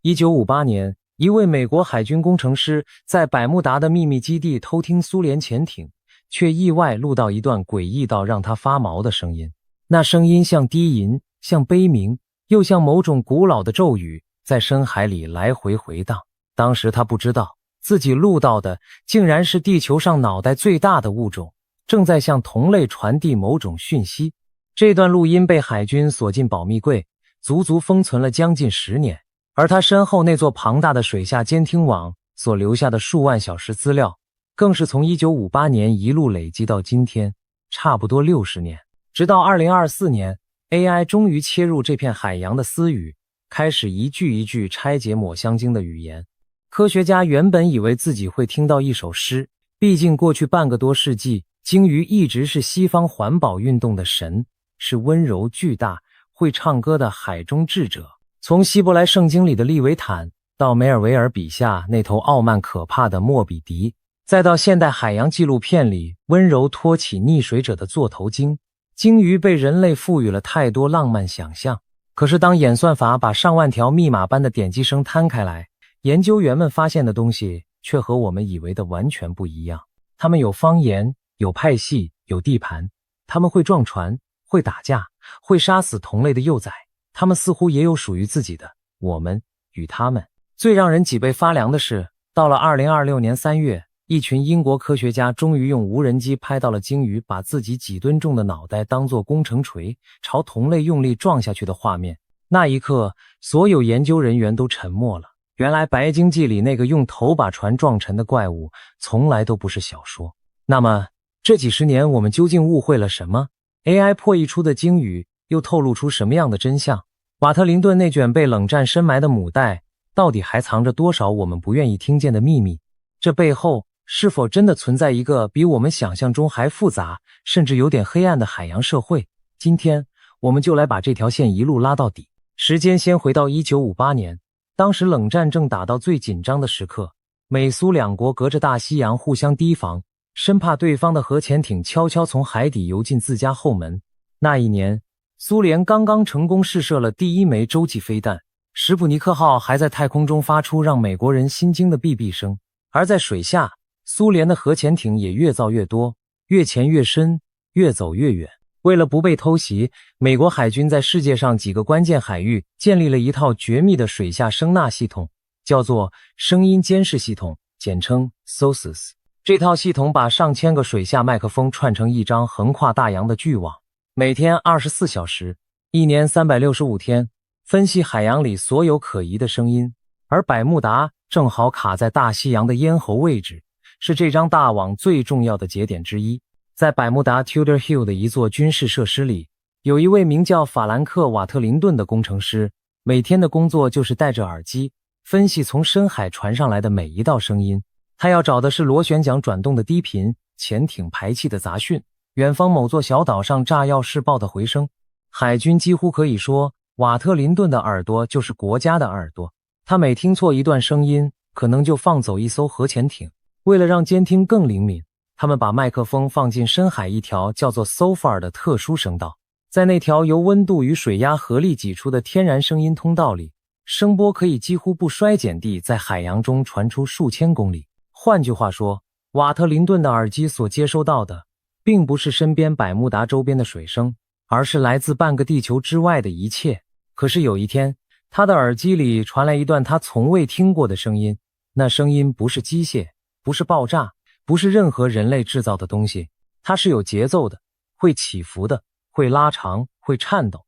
1958年，一位美国海军工程师在百慕达的秘密基地偷听苏联潜艇，却意外录到一段诡异到让他发毛的声音。那声音像低吟，像悲鸣，又像某种古老的咒语，在深海里来回回荡。当时他不知道，自己录到的竟然是地球上脑袋最大的物种，正在向同类传递某种讯息。这段录音被海军锁进保密柜，足足封存了将近10年。而他身后那座庞大的水下监听网所留下的数万小时资料，更是从1958年一路累积到今天，差不多60年。直到2024年 ，AI 终于切入这片海洋的私语，开始一句一句拆解抹香鲸的语言。科学家原本以为自己会听到一首诗，毕竟过去半个多世纪，鲸鱼一直是西方环保运动的神，是温柔巨大、会唱歌的海中智者。从希伯来圣经里的利维坦，到梅尔维尔笔下那头傲慢可怕的莫比迪，再到现代海洋纪录片里温柔托起溺水者的座头鲸，鲸鱼被人类赋予了太多浪漫想象。可是当演算法把上万条密码般的点击声摊开来，研究员们发现的东西却和我们以为的完全不一样。他们有方言，有派系，有地盘，他们会撞船，会打架，会杀死同类的幼崽。他们似乎也有属于自己的我们与他们。最让人脊背发凉的是，到了2026年3月，一群英国科学家终于用无人机拍到了鲸鱼把自己几吨重的脑袋当作工程锤朝同类用力撞下去的画面。那一刻，所有研究人员都沉默了。原来白鲸记里那个用头把船撞沉的怪物从来都不是小说。那么这几十年我们究竟误会了什么？ AI 破译出的鲸鱼又透露出什么样的真相？瓦特林顿那卷被冷战深埋的母带到底还藏着多少我们不愿意听见的秘密？这背后是否真的存在一个比我们想象中还复杂，甚至有点黑暗的海洋社会？今天我们就来把这条线一路拉到底。时间先回到1958年，当时冷战正打到最紧张的时刻，美苏两国隔着大西洋互相提防，生怕对方的核潜艇悄悄从海底游进自家后门。那一年，苏联刚刚成功试射了第一枚洲际飞弹，史普尼克号还在太空中发出让美国人心惊的哔哔声。而在水下，苏联的核潜艇也越造越多，越潜越深，越走越远。为了不被偷袭，美国海军在世界上几个关键海域建立了一套绝密的水下声纳系统，叫做声音监视系统，简称 SOSUS。 这套系统把上千个水下麦克风串成一张横跨大洋的巨网，每天24小时，一年365天，分析海洋里所有可疑的声音。而百慕达正好卡在大西洋的咽喉位置，是这张大网最重要的节点之一。在百慕达 Tudor Hill 的一座军事设施里，有一位名叫法兰克·瓦特林顿的工程师，每天的工作就是戴着耳机，分析从深海传上来的每一道声音。他要找的是螺旋桨转动的低频，潜艇排气的杂讯，远方某座小岛上炸药试爆的回声。海军几乎可以说，瓦特林顿的耳朵就是国家的耳朵。他每听错一段声音，可能就放走一艘核潜艇。为了让监听更灵敏，他们把麦克风放进深海一条叫做 SOFAR 的特殊声道。在那条由温度与水压合力挤出的天然声音通道里，声波可以几乎不衰减地在海洋中传出数千公里。换句话说，瓦特林顿的耳机所接收到的并不是身边百慕达周边的水声，而是来自半个地球之外的一切。可是有一天，他的耳机里传来一段他从未听过的声音，那声音不是机械，不是爆炸，不是任何人类制造的东西，它是有节奏的，会起伏的，会拉长，会颤抖，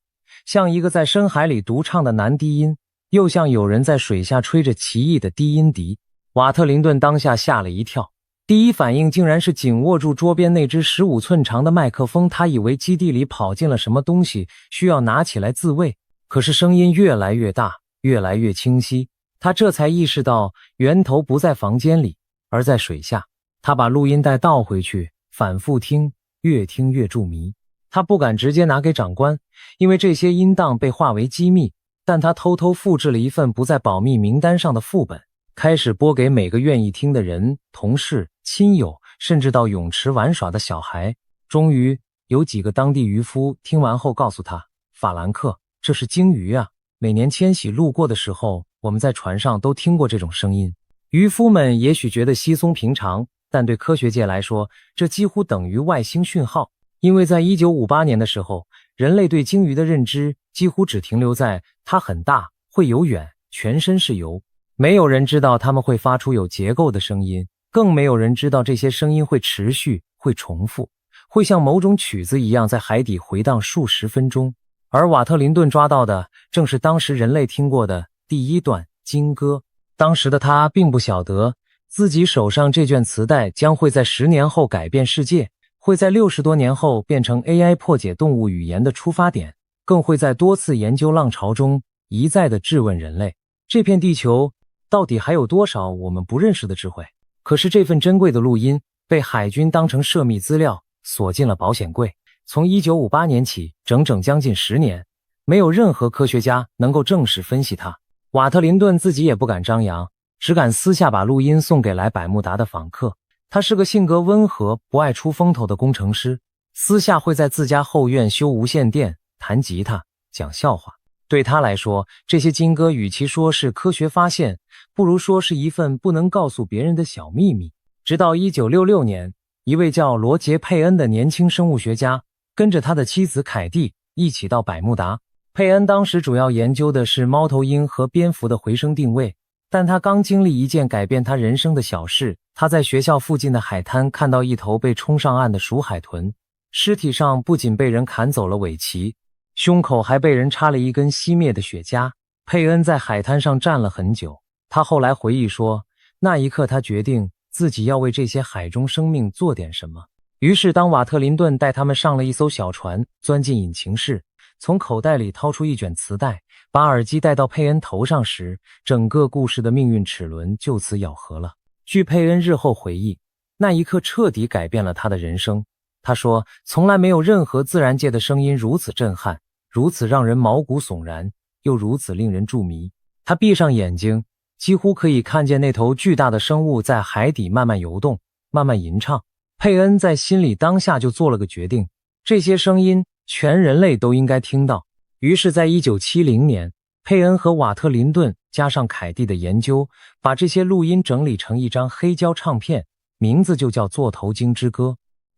像一个在深海里独唱的男低音，又像有人在水下吹着奇异的低音笛。瓦特林顿当下吓了一跳，第一反应竟然是紧握住桌边那只15寸长的麦克风，他以为基地里跑进了什么东西，需要拿起来自卫。可是声音越来越大，越来越清晰，他这才意识到源头不在房间里，而在水下。他把录音带倒回去，反复听，越听越入迷。他不敢直接拿给长官，因为这些音档被划为机密，但他偷偷复制了一份不在保密名单上的副本，开始播给每个愿意听的人，同事、亲友，甚至到泳池玩耍的小孩。终于有几个当地渔夫听完后告诉他，法兰克，这是鲸鱼啊，每年迁徙路过的时候，我们在船上都听过这种声音。渔夫们也许觉得稀松平常，但对科学界来说，这几乎等于外星讯号。因为在1958年的时候，人类对鲸鱼的认知几乎只停留在它很大，会游远，全身是油。没有人知道它们会发出有结构的声音，更没有人知道这些声音会持续，会重复，会像某种曲子一样在海底回荡数十分钟。而瓦特林顿抓到的正是当时人类听过的第一段鲸歌。当时的他并不晓得自己手上这卷磁带将会在10年后改变世界，会在60多年后变成 AI 破解动物语言的出发点，更会在多次研究浪潮中一再地质问人类，这片地球到底还有多少我们不认识的智慧。可是这份珍贵的录音被海军当成涉密资料锁进了保险柜。从1958年起，整整将近10年，没有任何科学家能够正式分析它。瓦特林顿自己也不敢张扬，只敢私下把录音送给来百慕达的访客。他是个性格温和、不爱出风头的工程师，私下会在自家后院修无线电、弹吉他、讲笑话。对他来说，这些金歌与其说是科学发现，不如说是一份不能告诉别人的小秘密。直到1966年，一位叫罗杰·佩恩的年轻生物学家跟着他的妻子凯蒂一起到百慕达。佩恩当时主要研究的是猫头鹰和蝙蝠的回声定位，但他刚经历一件改变他人生的小事。他在学校附近的海滩看到一头被冲上岸的鼠海豚，尸体上不仅被人砍走了尾鳍，胸口还被人插了一根熄灭的雪茄。佩恩在海滩上站了很久，他后来回忆说，那一刻他决定自己要为这些海中生命做点什么。于是当瓦特林顿带他们上了一艘小船，钻进引擎室，从口袋里掏出一卷磁带，把耳机戴到佩恩头上时，整个故事的命运齿轮就此咬合了。据佩恩日后回忆，那一刻彻底改变了他的人生。他说，从来没有任何自然界的声音如此震撼，如此让人毛骨悚然，又如此令人注迷。他闭上眼睛，几乎可以看见那头巨大的生物在海底慢慢游动，慢慢吟唱。佩恩在心里当下就做了个决定，这些声音全人类都应该听到。于是在1970年，佩恩和瓦特林顿加上凯蒂的研究，把这些录音整理成一张黑胶唱片，名字就叫《座头鲸之歌》。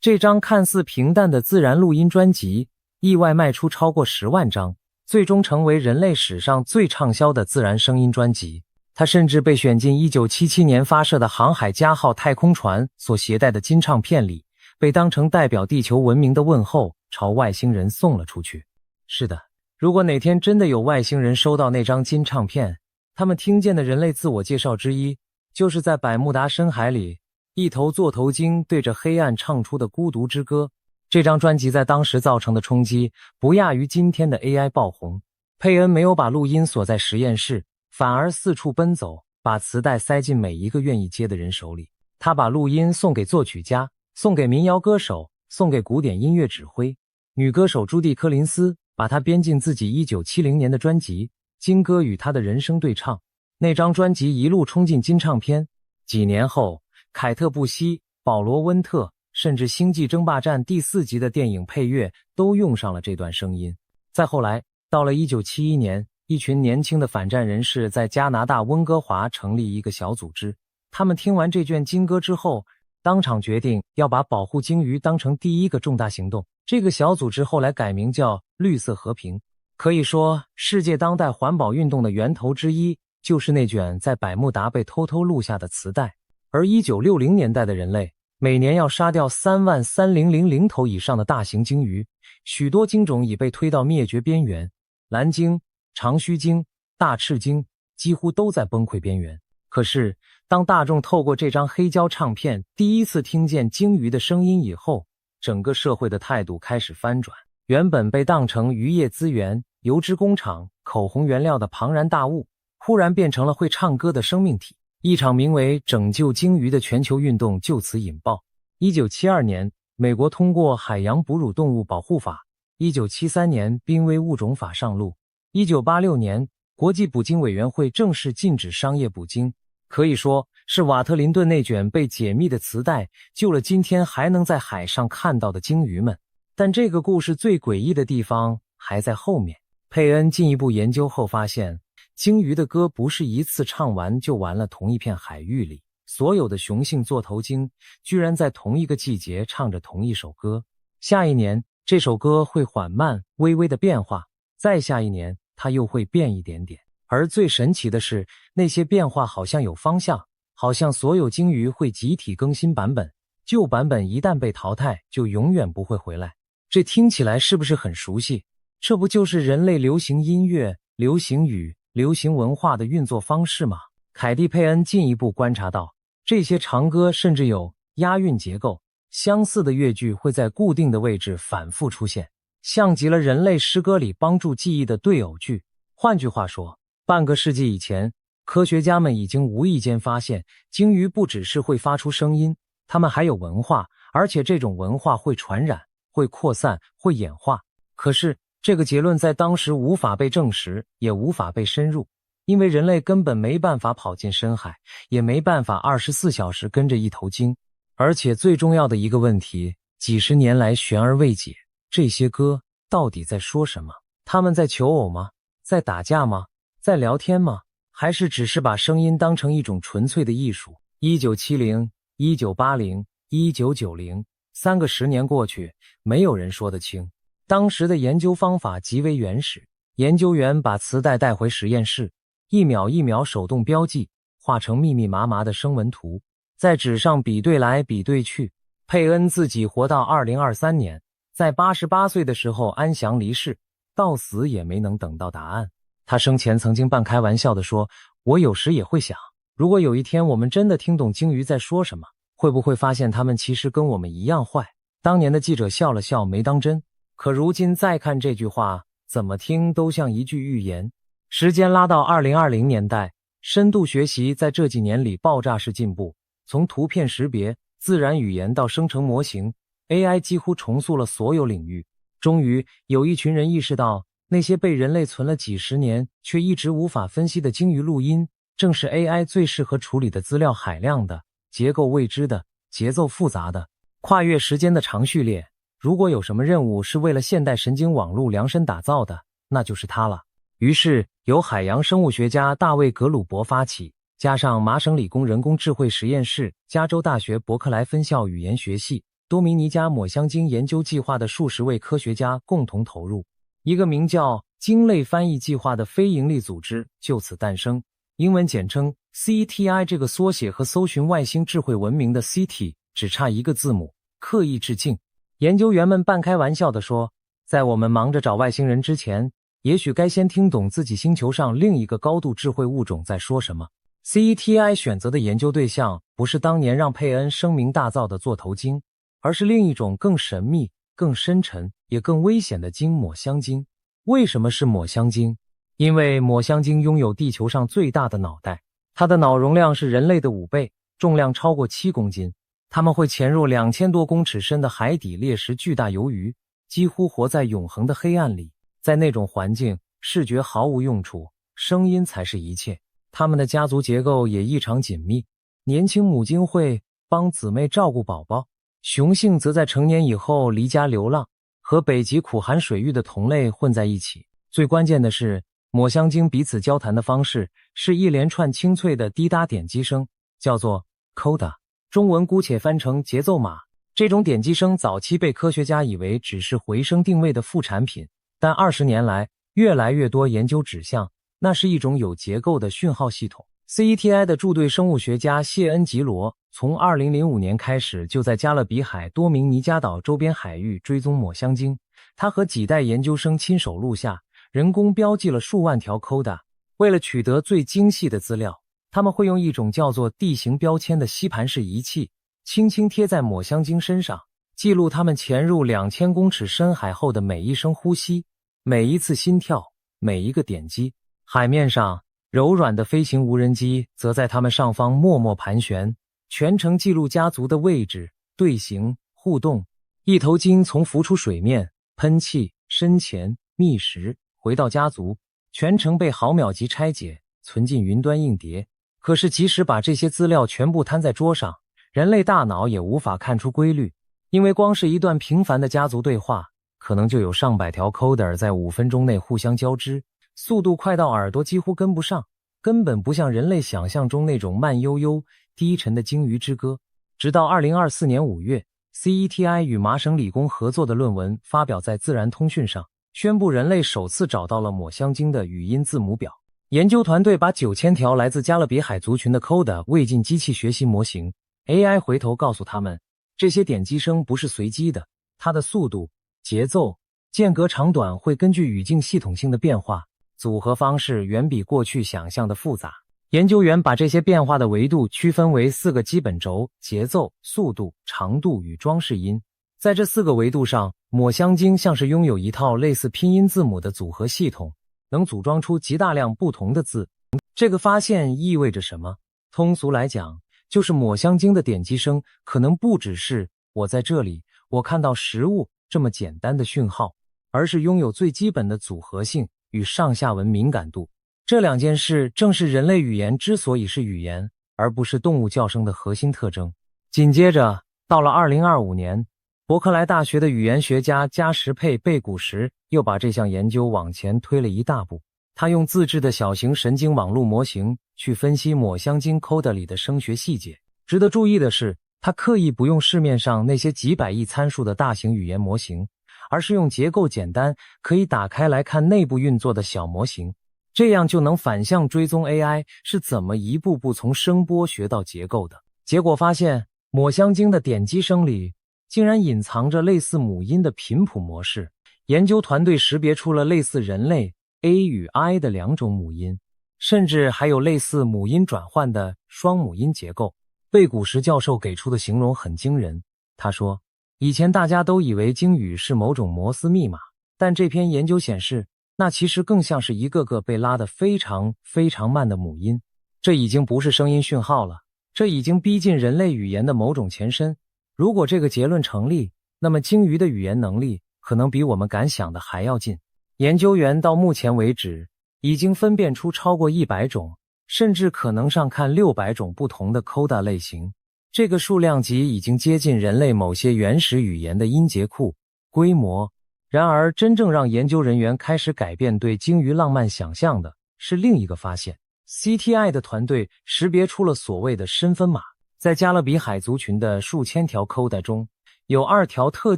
这张看似平淡的自然录音专辑意外卖出超过10万张，最终成为人类史上最畅销的自然声音专辑。它甚至被选进1977年发射的航海家号太空船所携带的金唱片里，被当成代表地球文明的问候朝外星人送了出去。是的，如果哪天真的有外星人收到那张金唱片，他们听见的人类自我介绍之一，就是在百慕达深海里，一头座头鲸对着黑暗唱出的孤独之歌。这张专辑在当时造成的冲击，不亚于今天的 AI 爆红。佩恩没有把录音锁在实验室，反而四处奔走，把磁带塞进每一个愿意接的人手里。他把录音送给作曲家，送给民谣歌手，送给古典音乐指挥。女歌手朱蒂·柯林斯把它编进自己1970年的专辑《金歌与他的人生对唱》。那张专辑一路冲进金唱片。几年后，凯特·布希、保罗·温特，甚至《星际争霸战》第4集的电影配乐都用上了这段声音。再后来，到了1971年，一群年轻的反战人士在加拿大温哥华成立一个小组织。他们听完这卷金歌之后，当场决定要把保护鲸鱼当成第一个重大行动。这个小组织后来改名叫绿色和平。可以说，世界当代环保运动的源头之一，就是那卷在百慕达被偷偷录下的磁带。而1960年代的人类，每年要杀掉33000头以上的大型鲸鱼，许多鲸种已被推到灭绝边缘。蓝鲸、长须鲸、大翅鲸几乎都在崩溃边缘。可是，当大众透过这张黑胶唱片第一次听见鲸鱼的声音以后，整个社会的态度开始翻转。原本被当成渔业资源、油脂工厂、口红原料的庞然大物，忽然变成了会唱歌的生命体。一场名为拯救鲸鱼的全球运动就此引爆。1972年，美国通过海洋哺乳动物保护法。1973年，濒危物种法上路。1986年，国际捕鲸委员会正式禁止商业捕鲸。可以说，是瓦特林顿那卷被解密的磁带，救了今天还能在海上看到的鲸鱼们。但这个故事最诡异的地方还在后面。佩恩进一步研究后发现，鲸鱼的歌不是一次唱完就完了同一片海域里，所有的雄性座头鲸居然在同一个季节唱着同一首歌。下一年，这首歌会缓慢微微的变化，再下一年，它又会变一点点。而最神奇的是，那些变化好像有方向，好像所有鲸鱼会集体更新版本，旧版本一旦被淘汰，就永远不会回来。这听起来是不是很熟悉？这不就是人类流行音乐、流行语、流行文化的运作方式吗？凯蒂·佩恩进一步观察到，这些长歌甚至有押韵结构，相似的乐句会在固定的位置反复出现，像极了人类诗歌里帮助记忆的对偶句。换句话说，半个世纪以前，科学家们已经无意间发现，鲸鱼不只是会发出声音，它们还有文化，而且这种文化会传染、会扩散、会演化。可是，这个结论在当时无法被证实，也无法被深入，因为人类根本没办法跑进深海，也没办法24小时跟着一头鲸。而且最重要的一个问题，几十年来悬而未解，这些歌到底在说什么？他们在求偶吗？在打架吗？在聊天吗？还是只是把声音当成一种纯粹的艺术？1970、1980、1990，3个10年过去，没有人说得清。当时的研究方法极为原始，研究员把磁带带回实验室，一秒一秒手动标记，画成密密麻麻的声纹图，在纸上比对来比对去。佩恩自己活到2023年，在88岁的时候安详离世，到死也没能等到答案。他生前曾经半开玩笑地说，我有时也会想，如果有一天我们真的听懂鲸鱼在说什么，会不会发现他们其实跟我们一样坏？当年的记者笑了笑没当真，可如今再看这句话，怎么听都像一句预言。时间拉到2020年代，深度学习在这几年里爆炸式进步，从图片识别、自然语言到生成模型， AI 几乎重塑了所有领域。终于有一群人意识到，那些被人类存了几十年却一直无法分析的鲸鱼录音，正是 AI 最适合处理的资料海量的、结构未知的、节奏复杂的、跨越时间的长序列。如果有什么任务是为了现代神经网络量身打造的，那就是它了。于是由海洋生物学家大卫·格鲁伯发起，加上麻省理工人工智慧实验室、加州大学伯克莱分校语言学系、多米尼加抹香鲸研究计划的数十位科学家共同投入，一个名叫鲸类翻译计划的非营利组织就此诞生，英文简称 CETI。 这个缩写和搜寻外星智慧文明的 CT 只差一个字母，刻意致敬。研究员们半开玩笑地说，在我们忙着找外星人之前，也许该先听懂自己星球上另一个高度智慧物种在说什么。 CETI 选择的研究对象不是当年让佩恩声名大噪的座头鲸，而是另一种更神秘、更深沉也更危险的鲸——抹香鲸。为什么是抹香鲸？因为抹香鲸拥有地球上最大的脑袋，它的脑容量是人类的5倍，重量超过7公斤。它们会潜入2000多公尺深的海底猎食巨大鱿鱼，几乎活在永恒的黑暗里。在那种环境，视觉毫无用处，声音才是一切。它们的家族结构也异常紧密，年轻母鲸会帮姊妹照顾宝宝，雄性则在成年以后离家流浪，和北极苦寒水域的同类混在一起。最关键的是，抹香鲸彼此交谈的方式是一连串清脆的滴答点击声，叫做 coda， 中文姑且翻成节奏码。这种点击声早期被科学家以为只是回声定位的副产品，但20年来，越来越多研究指向，那是一种有结构的讯号系统。CETI 的驻队生物学家谢恩·吉罗从2005年开始就在加勒比海多明尼加岛周边海域追踪抹香鲸，他和几代研究生亲手录下，人工标记了数万条 coda。 为了取得最精细的资料，他们会用一种叫做地形标签的吸盘式仪器轻轻贴在抹香鲸身上，记录它们潜入2000公尺深海后的每一声呼吸，每一次心跳，每一个点击。海面上，柔软的飞行无人机则在它们上方默默盘旋，全程记录家族的位置、队形、互动。一头鲸从浮出水面、喷气、深潜、觅食，回到家族，全程被毫秒级拆解，存进云端硬碟。可是即使把这些资料全部摊在桌上，人类大脑也无法看出规律，因为光是一段平凡的家族对话，可能就有上百条 coder 在5分钟内互相交织，速度快到耳朵几乎跟不上，根本不像人类想象中那种慢悠悠、低沉的鲸鱼之歌。直到2024年5月 ，CETI 与麻省理工合作的论文发表在《自然通讯》上，宣布人类首次找到了抹香鲸的语音字母表。研究团队把9000条来自加勒比海族群的 coda 喂进机器学习模型 ，AI 回头告诉他们，这些点击声不是随机的，它的速度、节奏、间隔长短会根据语境系统性的变化，组合方式远比过去想象的复杂。研究员把这些变化的维度区分为4个基本轴：节奏、速度、长度与装饰音。在这4个维度上，抹香鲸像是拥有一套类似拼音字母的组合系统，能组装出极大量不同的字。这个发现意味着什么？通俗来讲，就是抹香鲸的点击声可能不只是我在这里，我看到食物这么简单的讯号，而是拥有最基本的组合性与上下文敏感度。这2件事正是人类语言之所以是语言，而不是动物叫声的核心特征。紧接着，到了2025年，伯克莱大学的语言学家加什佩·贝古什又把这项研究往前推了一大步。他用自制的小型神经网络模型去分析抹香鲸 coda 里的声学细节。值得注意的是，他刻意不用市面上那些几百亿参数的大型语言模型，而是用结构简单、可以打开来看内部运作的小模型。这样就能反向追踪 AI 是怎么一步步从声波学到结构的。结果发现，抹香鲸的点击声里竟然隐藏着类似母音的频谱模式。研究团队识别出了类似人类 A 与 I 的2种母音，甚至还有类似母音转换的双母音结构。贝古什教授给出的形容很惊人，他说，以前大家都以为鲸语是某种摩斯密码，但这篇研究显示，那其实更像是一个个被拉得非常非常慢的母音。这已经不是声音讯号了，这已经逼近人类语言的某种前身。如果这个结论成立，那么鲸鱼的语言能力可能比我们敢想的还要近。研究员到目前为止已经分辨出超过100种，甚至可能上看600种不同的 coda 类型。这个数量级已经接近人类某些原始语言的音节库规模。然而，真正让研究人员开始改变对鲸鱼浪漫想象的是另一个发现。CTI 的团队识别出了所谓的身分码，在加勒比海族群的数千条 coda 中，有2条特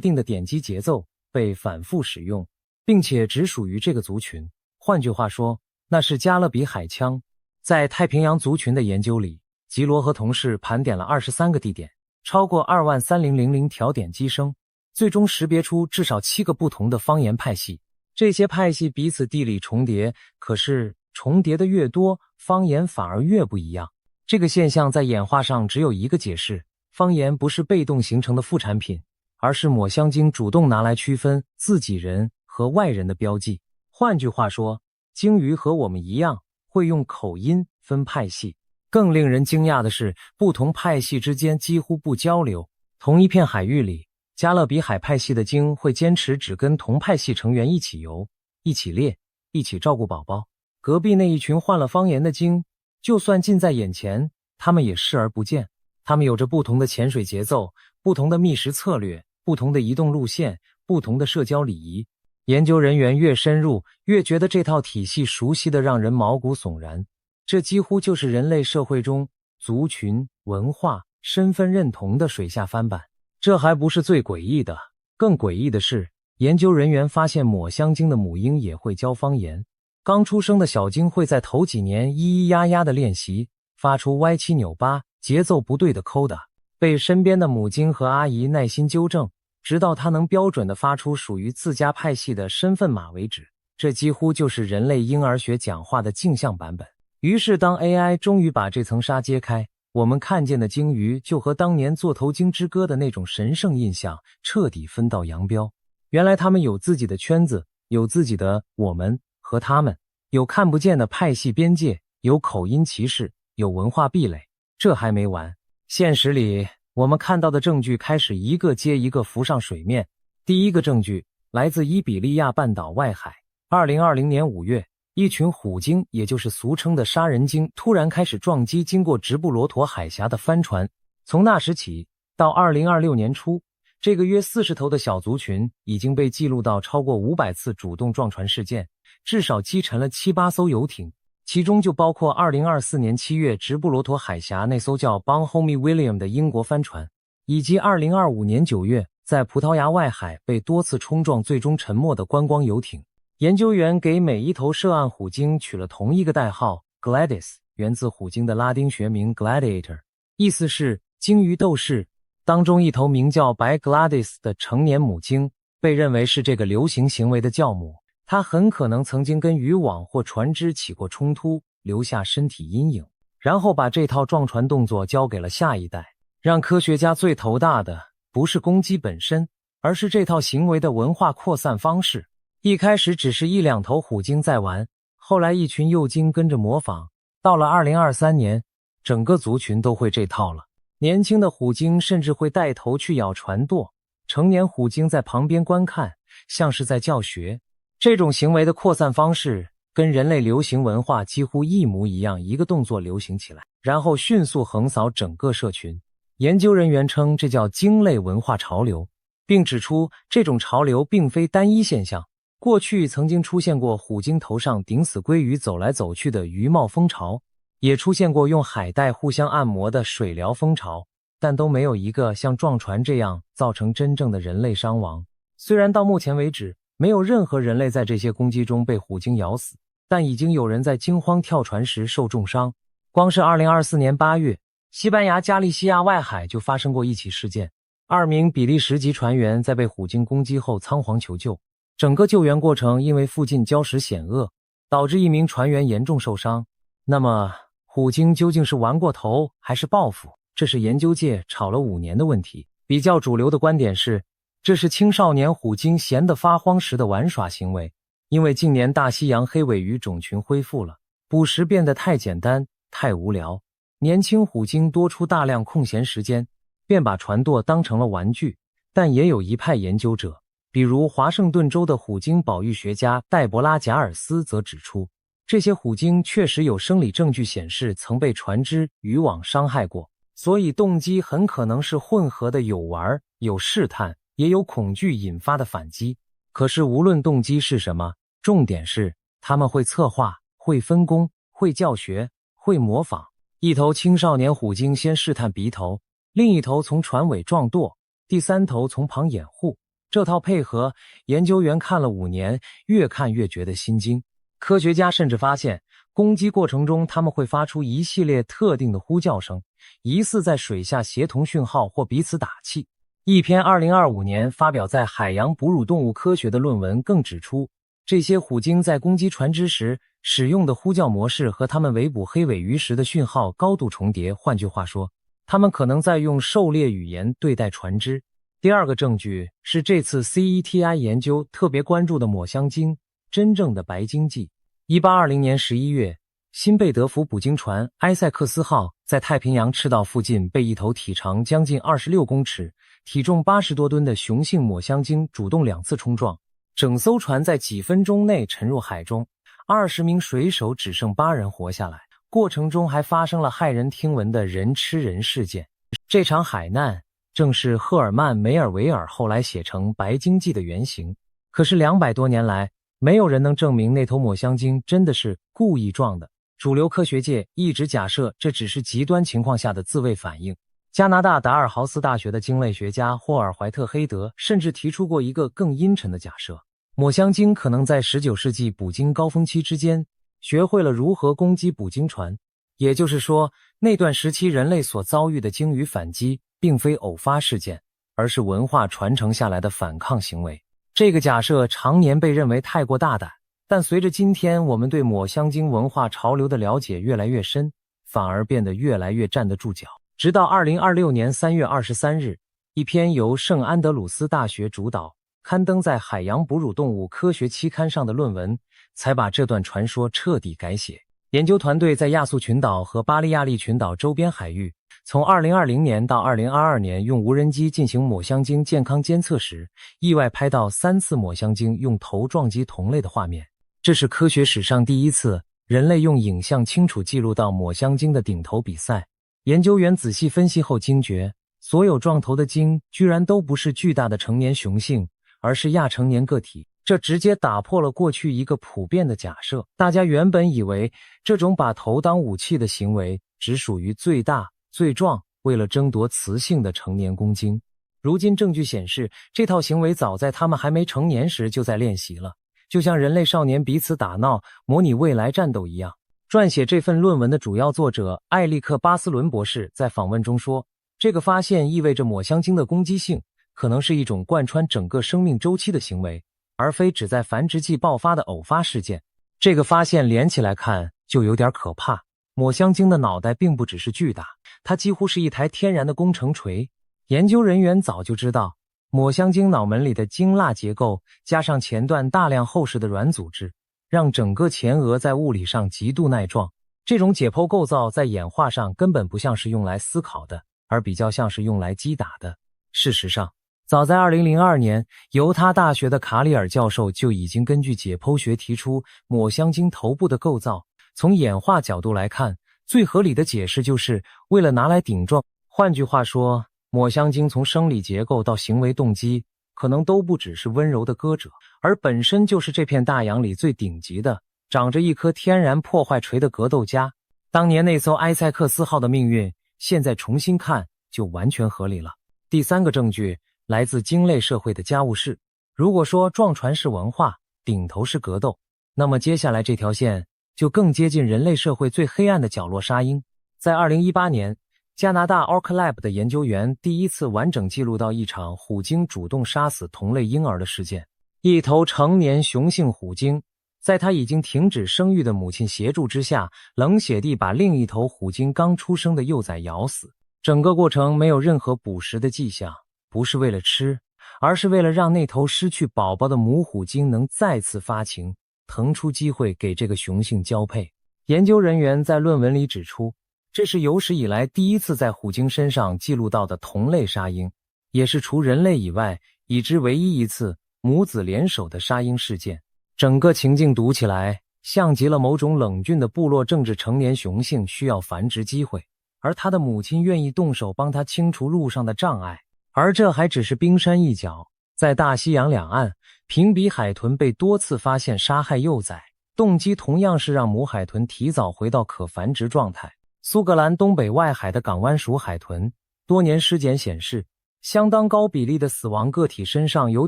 定的点击节奏被反复使用，并且只属于这个族群。换句话说，那是加勒比海腔。在太平洋族群的研究里，吉罗和同事盘点了23个地点，超过23000条点击声，最终识别出至少7个不同的方言派系。这些派系彼此地理重叠，可是重叠的越多，方言反而越不一样。这个现象在演化上只有一个解释：方言不是被动形成的副产品，而是抹香鲸主动拿来区分自己人和外人的标记。换句话说，鲸鱼和我们一样会用口音分派系。更令人惊讶的是，不同派系之间几乎不交流。同一片海域里，加勒比海派系的鲸会坚持只跟同派系成员一起游、一起猎、一起照顾宝宝。隔壁那一群换了方言的鲸，就算近在眼前，他们也视而不见。他们有着不同的潜水节奏、不同的觅食策略、不同的移动路线、不同的社交礼仪。研究人员越深入，越觉得这套体系熟悉得让人毛骨悚然。这几乎就是人类社会中族群、文化、身份认同的水下翻版。这还不是最诡异的，更诡异的是，研究人员发现抹香鲸的母鹰也会教方言。刚出生的小鲸会在头几年咿咿呀呀的练习，发出歪七扭八、节奏不对的 coda， 被身边的母鲸和阿姨耐心纠正，直到它能标准地发出属于自家派系的身份码为止。这几乎就是人类婴儿学讲话的镜像版本。于是当 AI 终于把这层纱揭开，我们看见的鲸鱼就和当年座头鲸之歌的那种神圣印象彻底分道扬镳。原来他们有自己的圈子，有自己的我们和他们，有看不见的派系边界，有口音歧视，有文化壁垒。这还没完，现实里我们看到的证据开始一个接一个浮上水面。第一个证据来自伊比利亚半岛外海。2020年5月，一群虎鲸，也就是俗称的杀人鲸，突然开始撞击经过直布罗陀海峡的帆船。从那时起到2026年初，这个约40头的小族群已经被记录到超过500次主动撞船事件，至少击沉了7、8艘游艇，其中就包括2024年7月直布罗陀海峡那艘叫 Bonhomme William 的英国帆船，以及2025年9月在葡萄牙外海被多次冲撞最终沉没的观光游艇。研究员给每一头涉案虎鲸取了同一个代号 Gladys， 源自虎鲸的拉丁学名 Gladiator， 意思是鲸鱼斗士。当中一头名叫白 Gladys 的成年母鲸被认为是这个流行行为的教母，它很可能曾经跟渔网或船只起过冲突，留下身体阴影，然后把这套撞船动作交给了下一代。让科学家最头大的不是攻击本身，而是这套行为的文化扩散方式。一开始只是1、2头虎鲸在玩，后来一群幼鲸跟着模仿，到了2023年，整个族群都会这套了。年轻的虎鲸甚至会带头去咬船舵，成年虎鲸在旁边观看，像是在教学。这种行为的扩散方式跟人类流行文化几乎一模一样，一个动作流行起来，然后迅速横扫整个社群。研究人员称这叫鲸类文化潮流，并指出这种潮流并非单一现象。过去曾经出现过虎鲸头上顶死鲑鱼走来走去的鱼帽风潮，也出现过用海带互相按摩的水疗风潮，但都没有一个像撞船这样造成真正的人类伤亡。虽然到目前为止没有任何人类在这些攻击中被虎鲸咬死，但已经有人在惊慌跳船时受重伤。光是2024年8月，西班牙加利西亚外海就发生过一起事件，2名比利时籍船员在被虎鲸攻击后仓皇求救，整个救援过程因为附近礁石险恶，导致1名船员严重受伤。那么虎鲸究竟是玩过头还是报复？这是研究界吵了5年的问题。比较主流的观点是，这是青少年虎鲸闲得发慌时的玩耍行为，因为近年大西洋黑尾鱼种群恢复了，捕食变得太简单、太无聊，年轻虎鲸多出大量空闲时间，便把船舵当成了玩具。但也有一派研究者，比如华盛顿州的虎鲸保育学家黛博拉·贾尔斯则指出，这些虎鲸确实有生理证据显示曾被船只、渔网伤害过，所以动机很可能是混合的，有玩、有试探，也有恐惧引发的反击。可是无论动机是什么，重点是他们会策划、会分工、会教学、会模仿。一头青少年虎鲸先试探鼻头，另一头从船尾撞舵，第3头从旁掩护。这套配合，研究员看了5年，越看越觉得心惊。科学家甚至发现，攻击过程中他们会发出一系列特定的呼叫声，疑似在水下协同讯号或彼此打气。一篇2025年发表在《海洋哺乳动物科学》的论文更指出，这些虎鲸在攻击船只时使用的呼叫模式和它们围捕黑尾鱼时的讯号高度重叠，换句话说，它们可能在用狩猎语言对待船只。第二个证据是这次 CETI 研究特别关注的抹香鲸，真正的白鲸记。1820年11月，新贝德福捕鲸船埃塞克斯号在太平洋赤道附近被一头体长将近26公尺、体重80多吨的雄性抹香鲸主动2次冲撞，整艘船在几分钟内沉入海中，20名水手只剩8人活下来，过程中还发生了骇人听闻的人吃人事件。这场海难正是赫尔曼·梅尔维尔后来写成《白鲸记》的原型。可是200多年来，没有人能证明那头抹香鲸真的是故意撞的。主流科学界一直假设这只是极端情况下的自卫反应。加拿大达尔豪斯大学的鲸类学家霍尔怀特黑德甚至提出过一个更阴沉的假设，抹香鲸可能在19世纪捕鲸高峰期之间学会了如何攻击捕鲸船，也就是说，那段时期人类所遭遇的鲸鱼反击并非偶发事件，而是文化传承下来的反抗行为。这个假设常年被认为太过大胆，但随着今天我们对抹香鲸文化潮流的了解越来越深，反而变得越来越站得住脚。直到2026年3月23日，一篇由圣安德鲁斯大学主导、刊登在《海洋哺乳动物科学》期刊上的论文，才把这段传说彻底改写。研究团队在亚速群岛和巴利亚利群岛周边海域，从2020年到2022年用无人机进行抹香鲸健康监测时，意外拍到3次抹香鲸用头撞击同类的画面。这是科学史上第一次人类用影像清楚记录到抹香鲸的顶头比赛。研究员仔细分析后惊觉，所有撞头的鲸居然都不是巨大的成年雄性，而是亚成年个体。这直接打破了过去一个普遍的假设，大家原本以为这种把头当武器的行为只属于最大、最壮，为了争夺雌性的成年公鲸。如今证据显示，这套行为早在他们还没成年时就在练习了，就像人类少年彼此打闹，模拟未来战斗一样。撰写这份论文的主要作者艾利克·巴斯伦博士在访问中说，这个发现意味着抹香鲸的攻击性可能是一种贯穿整个生命周期的行为，而非只在繁殖季爆发的偶发事件。这个发现连起来看就有点可怕。抹香鲸的脑袋并不只是巨大，它几乎是一台天然的工程锤。研究人员早就知道，抹香鲸脑门里的鲸蜡结构加上前段大量厚实的软组织，让整个前额在物理上极度耐撞。这种解剖构造在演化上根本不像是用来思考的，而比较像是用来击打的。事实上，早在2002年，犹他大学的卡里尔教授就已经根据解剖学提出抹香鲸头部的构造。从演化角度来看，最合理的解释就是为了拿来顶撞。换句话说，抹香鲸从生理结构到行为动机，可能都不只是温柔的歌者，而本身就是这片大洋里最顶级的，长着一颗天然破坏锤的格斗家。当年那艘埃塞克斯号的命运，现在重新看就完全合理了。第三个证据来自鲸类社会的家务事。如果说撞船是文化，顶头是格斗，那么接下来这条线就更接近人类社会最黑暗的角落——杀鹰。在2018年，加拿大 Orca Lab 的研究员第一次完整记录到一场虎鲸主动杀死同类婴儿的事件。一头成年雄性虎鲸，在它已经停止生育的母亲协助之下，冷血地把另一头虎鲸刚出生的幼崽咬死。整个过程没有任何捕食的迹象，不是为了吃，而是为了让那头失去宝宝的母虎鲸能再次发情，腾出机会给这个雄性交配。研究人员在论文里指出，这是有史以来第一次在虎鲸身上记录到的同类杀鹰，也是除人类以外已知唯一一次母子联手的杀鹰事件。整个情境读起来像极了某种冷峻的部落政治。成年雄性需要繁殖机会，而他的母亲愿意动手帮他清除路上的障碍。而这还只是冰山一角，在大西洋两岸，平比海豚被多次发现杀害幼崽，动机同样是让母海豚提早回到可繁殖状态。苏格兰东北外海的港湾属海豚，多年尸检显示，相当高比例的死亡个体身上有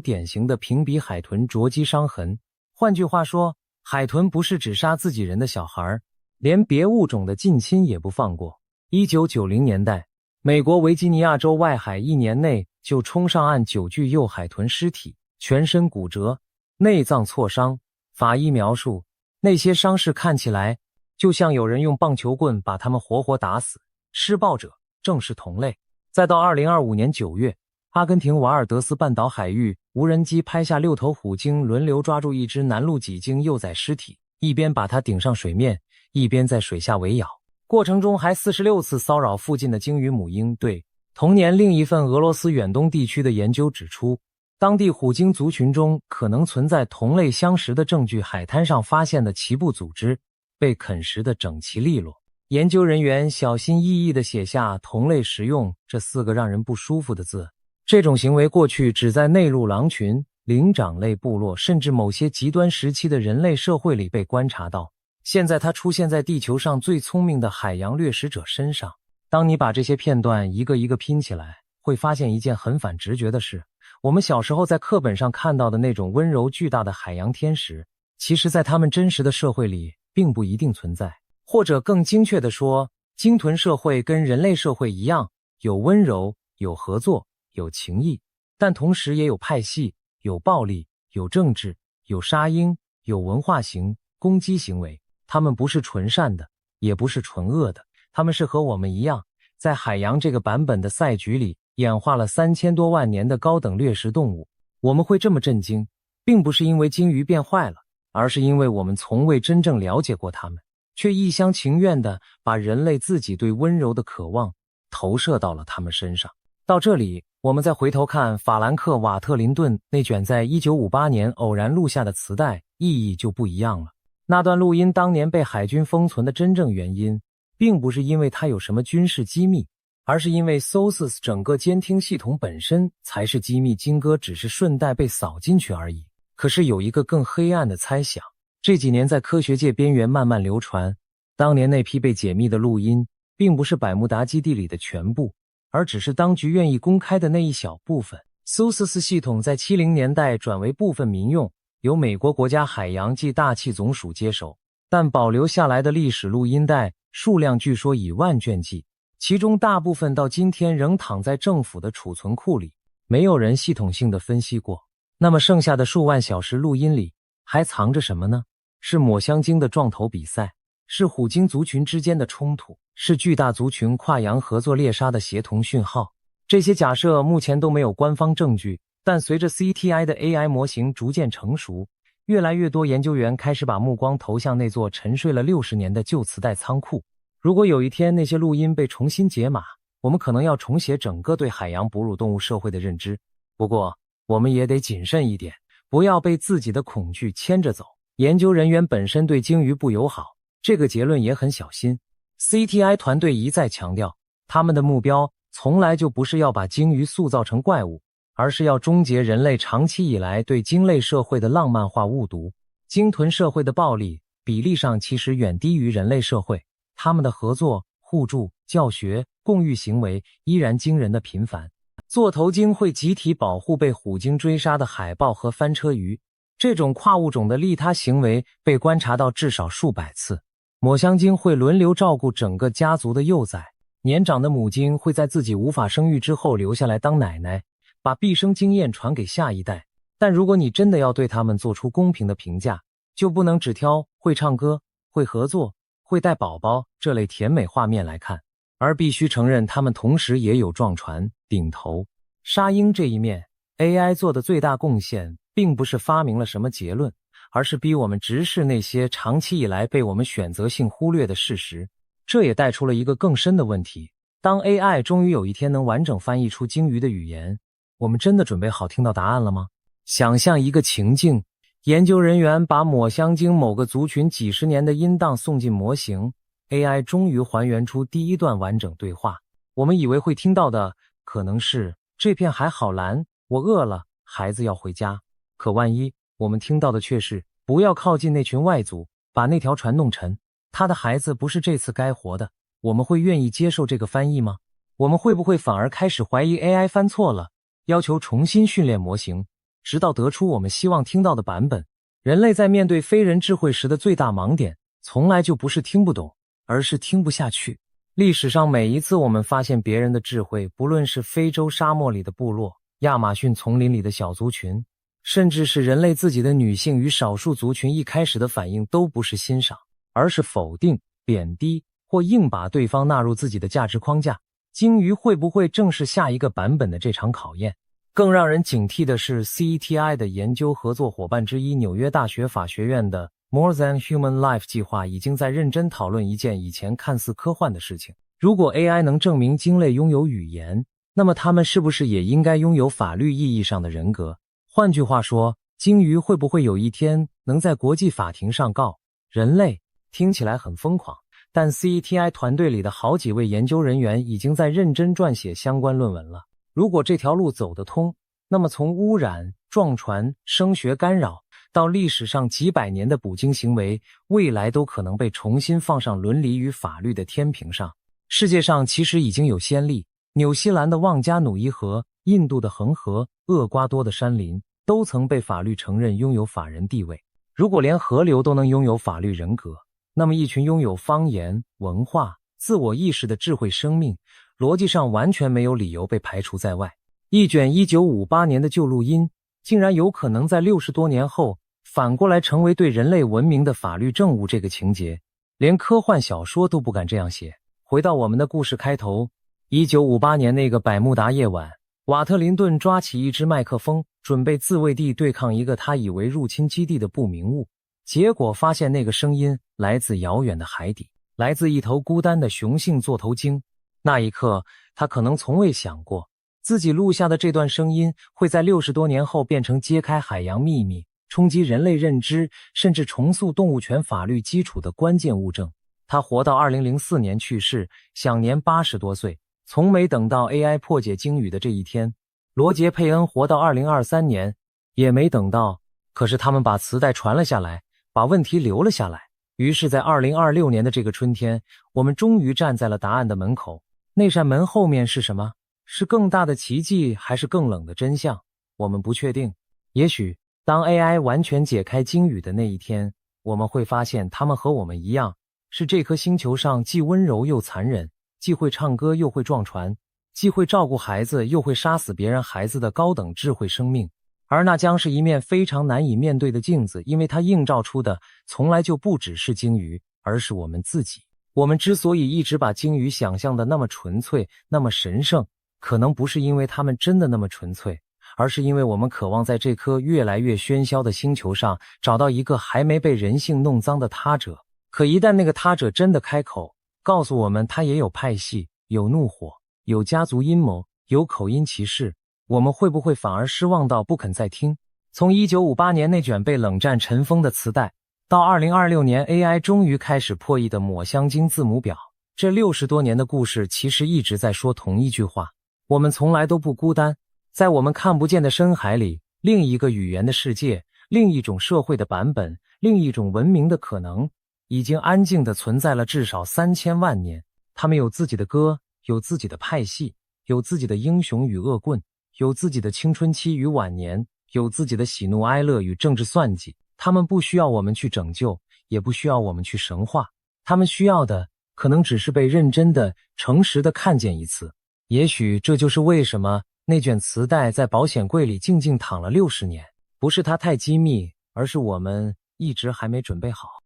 典型的平比海豚啄击伤痕。换句话说，海豚不是只杀自己人的小孩，连别物种的近亲也不放过。1990年代，美国维吉尼亚州外海1年内就冲上岸9具幼海豚尸体，全身骨折，内脏挫伤。法医描述，那些伤势看起来就像有人用棒球棍把他们活活打死，施暴者正是同类。再到2025年9月，阿根廷瓦尔德斯半岛海域，无人机拍下6头虎鲸轮流抓住一只南陆脊鲸幼崽尸体，一边把它顶上水面，一边在水下围咬，过程中还46次骚扰附近的鲸鱼母鹰。对，同年另一份俄罗斯远东地区的研究指出，当地虎鲸族群中可能存在同类相食的证据。海滩上发现的脐部组织被啃食得整齐利落。研究人员小心翼翼地写下同类食用这4个让人不舒服的字。这种行为过去只在内陆狼群、灵长类部落，甚至某些极端时期的人类社会里被观察到。现在它出现在地球上最聪明的海洋掠食者身上。当你把这些片段一个一个拼起来，会发现一件很反直觉的事：我们小时候在课本上看到的那种温柔巨大的海洋天使，其实在他们真实的社会里并不一定存在。或者更精确地说，鲸豚社会跟人类社会一样，有温柔，有合作，有情谊，但同时也有派系，有暴力，有政治，有杀鹰，有文化型攻击行为。他们不是纯善的，也不是纯恶的，他们是和我们一样，在海洋这个版本的赛局里演化了3000多万年的高等掠食动物。我们会这么震惊，并不是因为鲸鱼变坏了，而是因为我们从未真正了解过它们，却一厢情愿地把人类自己对温柔的渴望投射到了他们身上。到这里，我们再回头看法兰克·瓦特林顿那卷在1958年偶然录下的磁带，意义就不一样了。那段录音当年被海军封存的真正原因，并不是因为它有什么军事机密，而是因为 SOSUS 整个监听系统本身才是机密金戈，只是顺带被扫进去而已。可是有一个更黑暗的猜想，这几年在科学界边缘慢慢流传，当年那批被解密的录音并不是百慕达基地里的全部，而只是当局愿意公开的那一小部分。SOSUS 系统在70年代转为部分民用，由美国国家海洋暨大气总署接手，但保留下来的历史录音带数量据说以万卷计，其中大部分到今天仍躺在政府的储存库里，没有人系统性的分析过。那么剩下的数万小时录音里还藏着什么呢？是抹香鲸的撞头比赛，是虎鲸族群之间的冲突，是巨大族群跨洋合作猎杀的协同讯号。这些假设目前都没有官方证据，但随着 CTI 的 AI 模型逐渐成熟，越来越多研究员开始把目光投向那座沉睡了60年的旧磁带仓库。如果有一天那些录音被重新解码，我们可能要重写整个对海洋哺乳动物社会的认知。不过我们也得谨慎一点，不要被自己的恐惧牵着走。研究人员本身对鲸鱼不友好，这个结论也很小心。CTI 团队一再强调，他们的目标从来就不是要把鲸鱼塑造成怪物，而是要终结人类长期以来对鲸类社会的浪漫化误读。鲸豚社会的暴力比例上其实远低于人类社会，他们的合作、互助、教学、共育行为依然惊人的频繁。座头鲸会集体保护被虎鲸追杀的海豹和翻车鱼，这种跨物种的利他行为被观察到至少数百次。抹香鲸会轮流照顾整个家族的幼崽，年长的母鲸会在自己无法生育之后留下来当奶奶，把毕生经验传给下一代。但如果你真的要对他们做出公平的评价，就不能只挑会唱歌、会合作、会带宝宝这类甜美画面来看，而必须承认他们同时也有撞船、顶头、杀鹰这一面。AI 做的最大贡献并不是发明了什么结论，而是逼我们直视那些长期以来被我们选择性忽略的事实。这也带出了一个更深的问题，当 AI 终于有一天能完整翻译出鲸鱼的语言，我们真的准备好听到答案了吗？想象一个情境，研究人员把抹香鲸某个族群几十年的音档送进模型， AI 终于还原出第一段完整对话。我们以为会听到的可能是这片海好蓝，我饿了，孩子要回家。可万一我们听到的却是不要靠近那群外族，把那条船弄沉，他的孩子不是这次该活的，我们会愿意接受这个翻译吗？我们会不会反而开始怀疑 AI 翻错了，要求重新训练模型，直到得出我们希望听到的版本？人类在面对非人智慧时的最大盲点，从来就不是听不懂，而是听不下去。历史上每一次我们发现别人的智慧，不论是非洲沙漠里的部落、亚马逊丛林里的小族群，甚至是人类自己的女性与少数族群，一开始的反应都不是欣赏，而是否定、贬低或硬把对方纳入自己的价值框架。鲸鱼会不会正是下一个版本的这场考验？更让人警惕的是 CTI 的研究合作伙伴之一纽约大学法学院的 More Than Human Life 计划已经在认真讨论一件以前看似科幻的事情。如果 AI 能证明鲸类拥有语言，那么它们是不是也应该拥有法律意义上的人格？换句话说，鲸鱼会不会有一天能在国际法庭上告人类？听起来很疯狂，但 CTI 团队里的好几位研究人员已经在认真撰写相关论文了。如果这条路走得通，那么从污染、撞船、声学干扰到历史上几百年的捕鲸行为，未来都可能被重新放上伦理与法律的天平上。世界上其实已经有先例，纽西兰的旺加努伊河、印度的恒河、厄瓜多的山林都曾被法律承认拥有法人地位。如果连河流都能拥有法律人格，那么一群拥有方言、文化、自我意识的智慧生命，逻辑上完全没有理由被排除在外。一卷1958年的旧录音，竟然有可能在60多年后反过来成为对人类文明的法律证物，这个情节连科幻小说都不敢这样写。回到我们的故事开头，1958年那个百慕达夜晚，瓦特林顿抓起一支麦克风，准备自卫地对抗一个他以为入侵基地的不明物，结果发现那个声音来自遥远的海底，来自一头孤单的雄性座头鲸。那一刻，他可能从未想过，自己录下的这段声音会在60多年后变成揭开海洋秘密、冲击人类认知，甚至重塑动物权法律基础的关键物证。他活到2004年去世，享年80多岁，从没等到 AI 破解鲸语的这一天。罗杰·佩恩活到2023年，也没等到。可是他们把磁带传了下来，把问题留了下来。于是在2026年的这个春天，我们终于站在了答案的门口。那扇门后面是什么？是更大的奇迹，还是更冷的真相？我们不确定。也许当 AI 完全解开鲸语的那一天，我们会发现它们和我们一样，是这颗星球上既温柔又残忍，既会唱歌又会撞船，既会照顾孩子又会杀死别人孩子的高等智慧生命。而那将是一面非常难以面对的镜子，因为它映照出的从来就不只是鲸鱼，而是我们自己。我们之所以一直把鲸鱼想象的那么纯粹，那么神圣，可能不是因为它们真的那么纯粹，而是因为我们渴望在这颗越来越喧嚣的星球上找到一个还没被人性弄脏的他者。可一旦那个他者真的开口，告诉我们他也有派系，有怒火，有家族阴谋，有口音歧视，我们会不会反而失望到不肯再听？从1958年那卷被冷战尘封的磁带，到2026年 AI 终于开始破译的抹香鲸字母表，这60多年的故事其实一直在说同一句话：我们从来都不孤单。在我们看不见的深海里，另一个语言的世界，另一种社会的版本，另一种文明的可能，已经安静地存在了至少3000万年。他们有自己的歌，有自己的派系，有自己的英雄与恶棍，有自己的青春期与晚年，有自己的喜怒哀乐与政治算计。他们不需要我们去拯救，也不需要我们去神化，他们需要的可能只是被认真的、诚实的看见一次。也许这就是为什么那卷磁带在保险柜里静静躺了60年，不是它太机密，而是我们一直还没准备好。